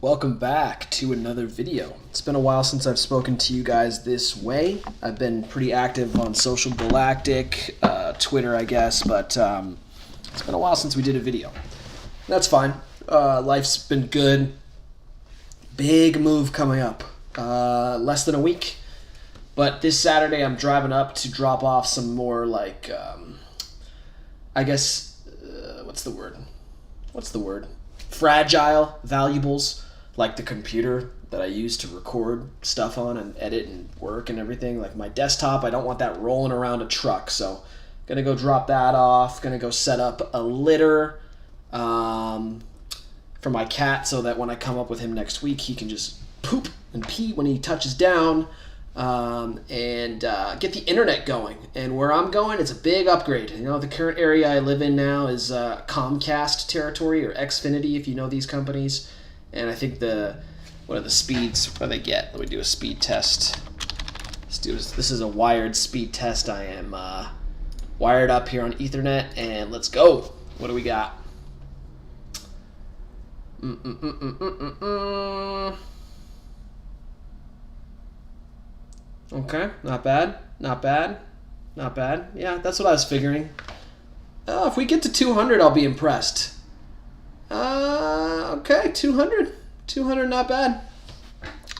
Welcome back to another video. It's been a while since I've spoken to you guys this way. I've been pretty active on social galactic, Twitter I guess, but it's been a while since we did a video. That's fine. Life's been good. Big move coming up. Less than a week. But this Saturday I'm driving up to drop off some more like, I guess, what's the word? Fragile valuables, like the computer that I use to record stuff on and edit and work and everything. Like my desktop, I don't want that rolling around a truck. So gonna go drop that off. Gonna go set up a litter for my cat so that when I come up with him next week, he can just poop and pee when he touches down. And get the internet going. And where I'm going, it's a big upgrade. You know, the current area I live in now is Comcast territory, or Xfinity, if you know these companies. And I think what are the speeds? What do they get? Let me do a speed test. This is a wired speed test. I am wired up here on Ethernet, and let's go. What do we got? Okay, not bad. Yeah, that's what I was figuring. If we get to 200, I'll be impressed. Okay, 200, not bad.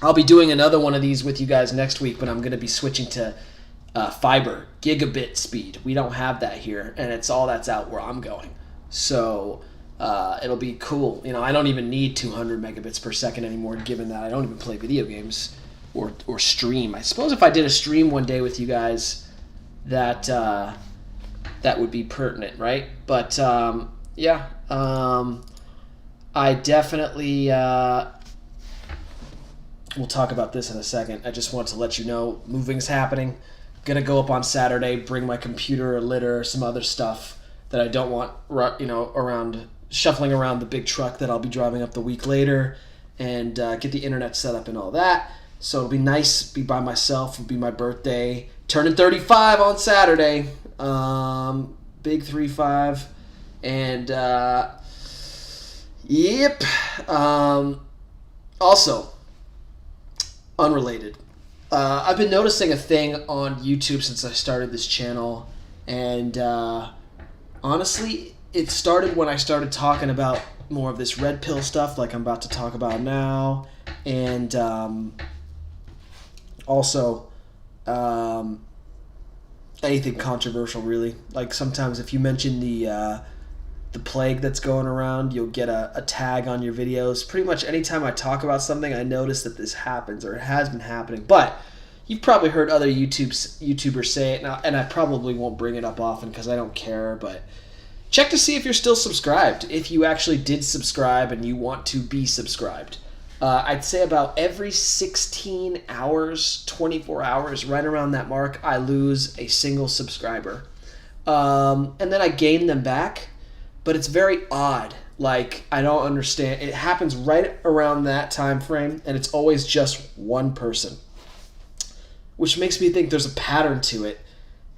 I'll be doing another one of these with you guys next week, but I'm going to be switching to fiber, gigabit speed. We don't have that here, and it's all that's out where I'm going. So it'll be cool. You know, I don't even need 200 megabits per second anymore, given that I don't even play video games. Or stream. I suppose if I did a stream one day with you guys, that would be pertinent, right? But yeah, I definitely we'll talk about this in a second. I just want to let you know moving's happening. Gonna go up on Saturday, bring my computer, a litter, some other stuff that I don't want, around shuffling around the big truck that I'll be driving up the week later, and get the internet set up and all that. So it'll be nice, be by myself. It'll be my birthday. Turning 35 on Saturday. Big 3-5. And, yep. Also, unrelated. I've been noticing a thing on YouTube since I started this channel. And, honestly, it started when I started talking about more of this red pill stuff like I'm about to talk about now. And, also, anything controversial, really. Like sometimes if you mention the plague that's going around, you'll get a tag on your videos. Pretty much anytime I talk about something, I notice that this happens, or it has been happening. But you've probably heard other YouTubers say it, and I probably won't bring it up often because I don't care. But check to see if you're still subscribed. If you actually did subscribe and you want to be subscribed. I'd say about every 16 hours, 24 hours, right around that mark, I lose a single subscriber. And then I gain them back, but it's very odd. Like, I don't understand. It happens right around that time frame, and it's always just one person, which makes me think there's a pattern to it,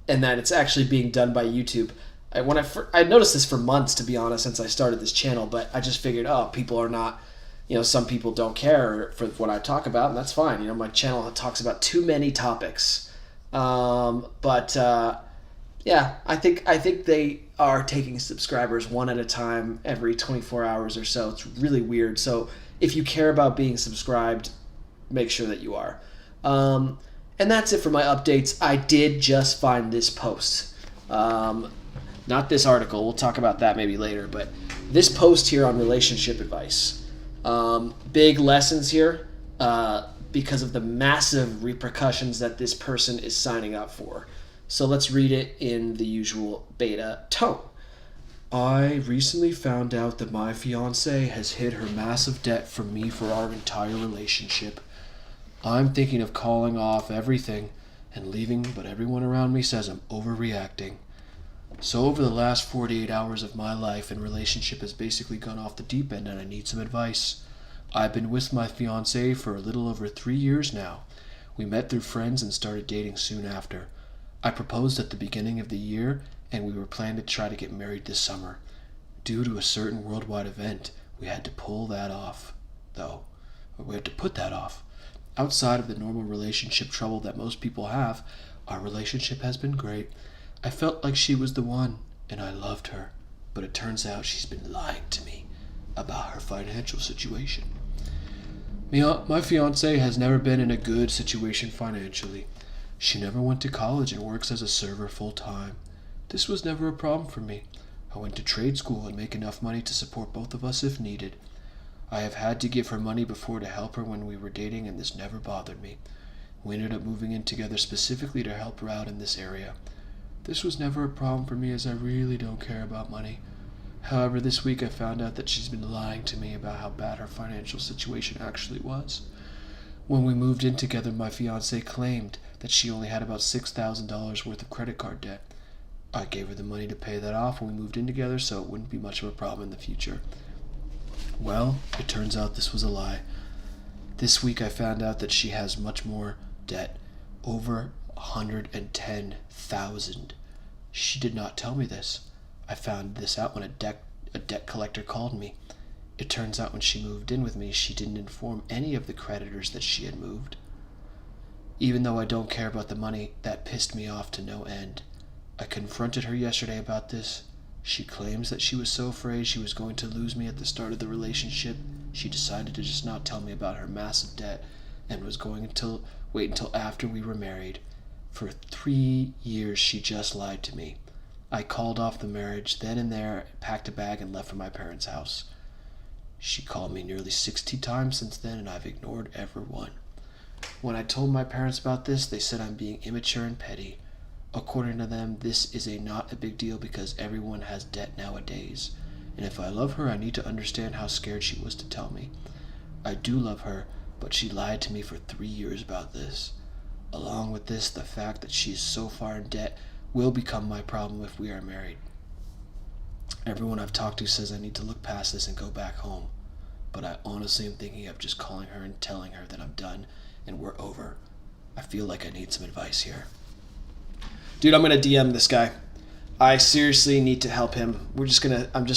and that it's actually being done by YouTube. I noticed this for months, to be honest, since I started this channel, but I just figured, people are not... some people don't care for what I talk about, and that's fine. My channel talks about too many topics. Yeah, I think they are taking subscribers one at a time every 24 hours or so. It's really weird. So if you care about being subscribed, make sure that you are. And that's it for my updates. I did just find this post. Not this article. We'll talk about that maybe later. But this post here on relationship advice. Big lessons here because of the massive repercussions that this person is signing up for. So let's read it in the usual beta tone. I recently found out that my fiance has hid her massive debt from me for our entire relationship. I'm thinking of calling off everything and leaving, but everyone around me says I'm overreacting. So over the last 48 hours of my life and relationship has basically gone off the deep end, and I need some advice. I've been with my fiancé for a little over 3 years now. We met through friends and started dating soon after. I proposed at the beginning of the year, and we were planning to try to get married this summer. Due to a certain worldwide event, we had to pull that off, though. We had to put that off. Outside of the normal relationship trouble that most people have, our relationship has been great. I felt like she was the one, and I loved her. But it turns out she's been lying to me about her financial situation. My fiance has never been in a good situation financially. She never went to college and works as a server full time. This was never a problem for me. I went to trade school and make enough money to support both of us if needed. I have had to give her money before to help her when we were dating, and this never bothered me. We ended up moving in together specifically to help her out in this area. This was never a problem for me as I really don't care about money. However, this week I found out that she's been lying to me about how bad her financial situation actually was. When we moved in together, my fiancé claimed that she only had about $6,000 worth of credit card debt. I gave her the money to pay that off when we moved in together, so it wouldn't be much of a problem in the future. Well, it turns out this was a lie. This week I found out that she has much more debt, over $110,000. She did not tell me this. I found this out when a debt collector called me. It turns out when she moved in with me, she didn't inform any of the creditors that she had moved. Even though I don't care about the money, that pissed me off to no end. I confronted her yesterday about this. She claims that she was so afraid she was going to lose me at the start of the relationship, she decided to just not tell me about her massive debt and was going to wait until after we were married. For 3 years, she just lied to me. I called off the marriage then and there, packed a bag, and left for my parents' house. She called me nearly 60 times since then, and I've ignored every one. When I told my parents about this, they said I'm being immature and petty. According to them, this is not a big deal because everyone has debt nowadays. And if I love her, I need to understand how scared she was to tell me. I do love her, but she lied to me for 3 years about this. Along with this, the fact that she is so far in debt will become my problem if we are married. Everyone I've talked to says I need to look past this and go back home. But I honestly am thinking of just calling her and telling her that I'm done and we're over. I feel like I need some advice here. Dude, I'm going to DM this guy. I seriously need to help him. I'm just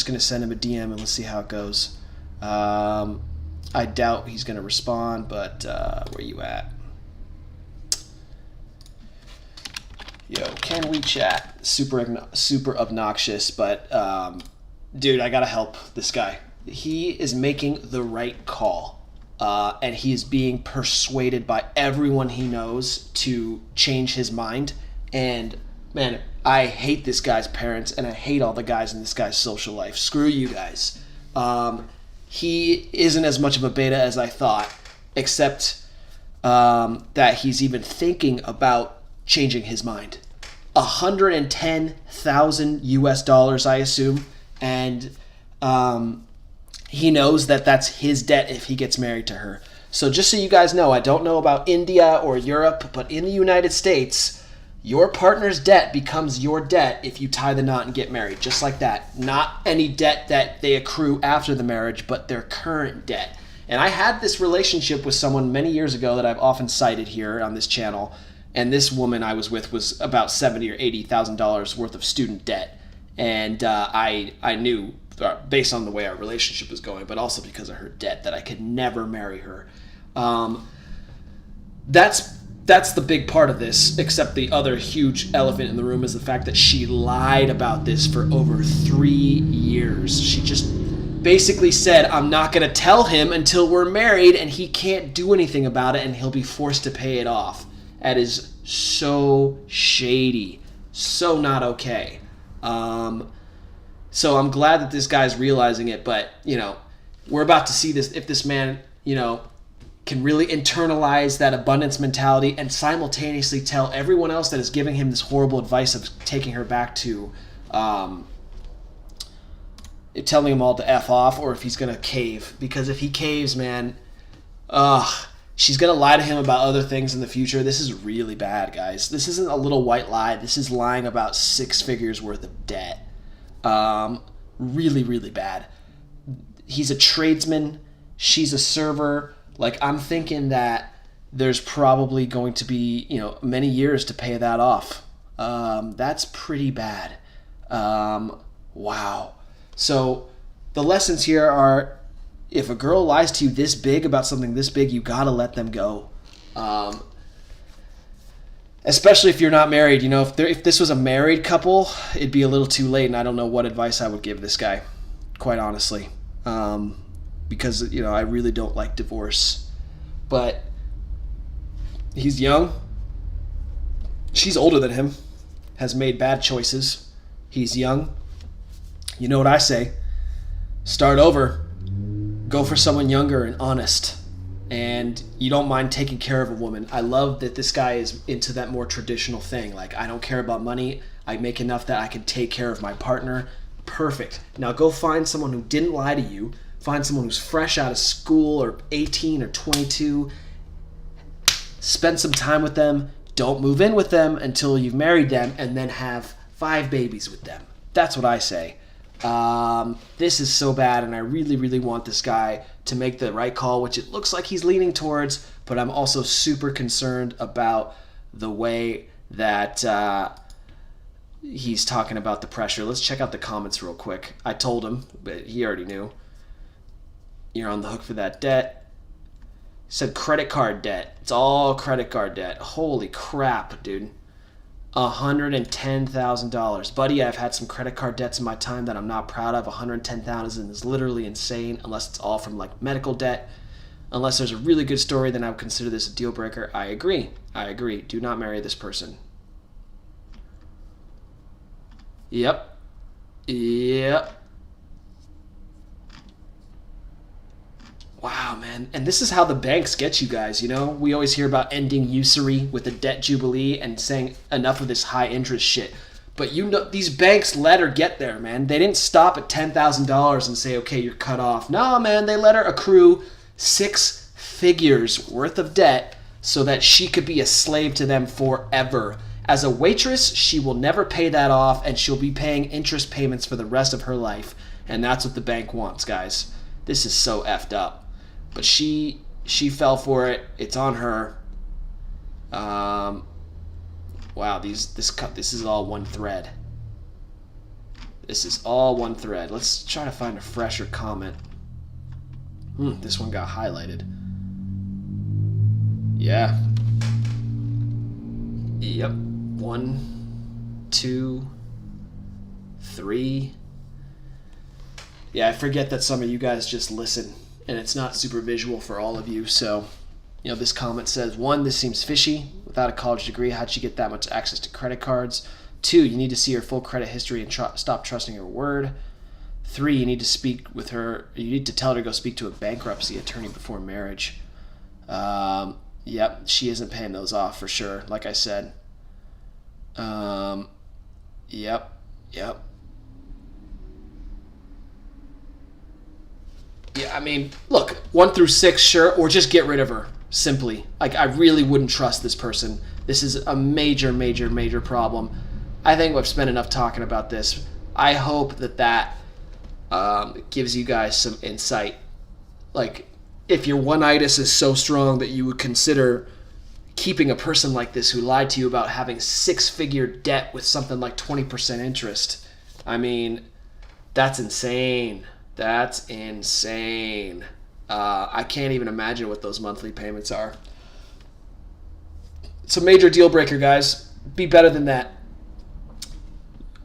gonna send him a DM and let's see how it goes. I doubt he's going to respond, but where you at? Yo, can we chat? Super obnoxious, but dude, I gotta help this guy. He is making the right call, and he is being persuaded by everyone he knows to change his mind. And man, I hate this guy's parents, and I hate all the guys in this guy's social life. Screw you guys. He isn't as much of a beta as I thought, except that he's even thinking about changing his mind. $110,000 I assume, and he knows that that's his debt if he gets married to her. So just so you guys know, I don't know about India or Europe, but in the United States, your partner's debt becomes your debt if you tie the knot and get married, just like that. Not any debt that they accrue after the marriage, but their current debt. And I had this relationship with someone many years ago that I've often cited here on this channel. And this woman I was with was about $70,000 or $80,000 worth of student debt, and I knew, based on the way our relationship was going, but also because of her debt, that I could never marry her. That's the big part of this. Except the other huge elephant in the room is the fact that she lied about this for over 3 years. She just basically said, "I'm not going to tell him until we're married, and he can't do anything about it, and he'll be forced to pay it off." That is so shady, so not okay. So I'm glad that this guy's realizing it, but, we're about to see this, if this man, can really internalize that abundance mentality and simultaneously tell everyone else that is giving him this horrible advice of taking her back to, telling him all to F off, or if he's going to cave. Because if he caves, man, she's going to lie to him about other things in the future. This is really bad, guys. This isn't a little white lie. This is lying about 6 figures worth of debt. Really, really bad. He's a tradesman. She's a server. I'm thinking that there's probably going to be, many years to pay that off. That's pretty bad. Wow. So the lessons here are, if a girl lies to you this big about something this big, you gotta let them go. Especially if you're not married. You know, if this was a married couple, it'd be a little too late, and I don't know what advice I would give this guy, quite honestly. Because, you know, I really don't like divorce. But he's young. She's older than him. Has made bad choices. He's young. You know what I say? Start over. Go for someone younger and honest. And you don't mind taking care of a woman. I love that this guy is into that more traditional thing. Like, I don't care about money. I make enough that I can take care of my partner. Perfect. Now go find someone who didn't lie to you. Find someone who's fresh out of school or 18 or 22. Spend some time with them. Don't move in with them until you've married them, and then have 5 babies with them. That's what I say. This is so bad, and I really, really want this guy to make the right call, which it looks like he's leaning towards, but I'm also super concerned about the way that he's talking about the pressure. Let's check out the comments real quick. I told him, but he already knew. You're on the hook for that debt. He said credit card debt. It's all credit card debt. Holy crap, dude. $110,000. Buddy, I've had some credit card debts in my time that I'm not proud of. $110,000 is literally insane, unless it's all from like medical debt. Unless there's a really good story, then I would consider this a deal breaker. I agree. Do not marry this person. Yep. Wow, man. And this is how the banks get you guys, you know? We always hear about ending usury with the debt jubilee and saying enough of this high interest shit. But you know, these banks let her get there, man. They didn't stop at $10,000 and say, okay, you're cut off. No, man, they let her accrue 6 figures worth of debt so that she could be a slave to them forever. As a waitress, she will never pay that off, and she'll be paying interest payments for the rest of her life. And that's what the bank wants, guys. This is so effed up. But she fell for it. It's on her. Wow, this is all one thread. This is all one thread. Let's try to find a fresher comment. This one got highlighted. Yeah. Yep. 1, 2, 3. Yeah, I forget that some of you guys just listen, and it's not super visual for all of you. So, you know, this comment says, 1, this seems fishy. Without a college degree, how'd she get that much access to credit cards? 2, you need to see her full credit history and stop trusting her word. 3, you need to speak with her. You need to tell her to go speak to a bankruptcy attorney before marriage. Yep, she isn't paying those off for sure, like I said. Yep. Yeah, I mean, look, 1 through 6, sure, or just get rid of her, simply. Like, I really wouldn't trust this person. This is a major, major, major problem. I think I've spent enough talking about this. I hope that gives you guys some insight. Like, if your one-itis is so strong that you would consider keeping a person like this who lied to you about having 6-figure debt with something like 20% interest, I mean, that's insane. That's insane. I can't even imagine what those monthly payments are. It's a major deal breaker, guys. Be better than that.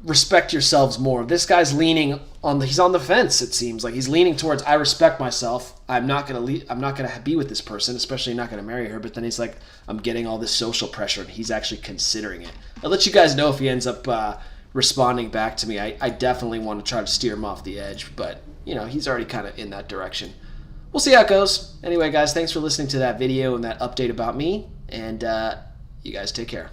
Respect yourselves more. This guy's leaning on he's on the fence, it seems. Like he's leaning towards, I respect myself. I'm not going to be with this person, especially not going to marry her. But then he's like, I'm getting all this social pressure, and he's actually considering it. I'll let you guys know if he ends up responding back to me. I definitely want to try to steer him off the edge, but you know, he's already kind of in that direction. We'll see how it goes. Anyway, guys, thanks for listening to that video and that update about me, and you guys take care.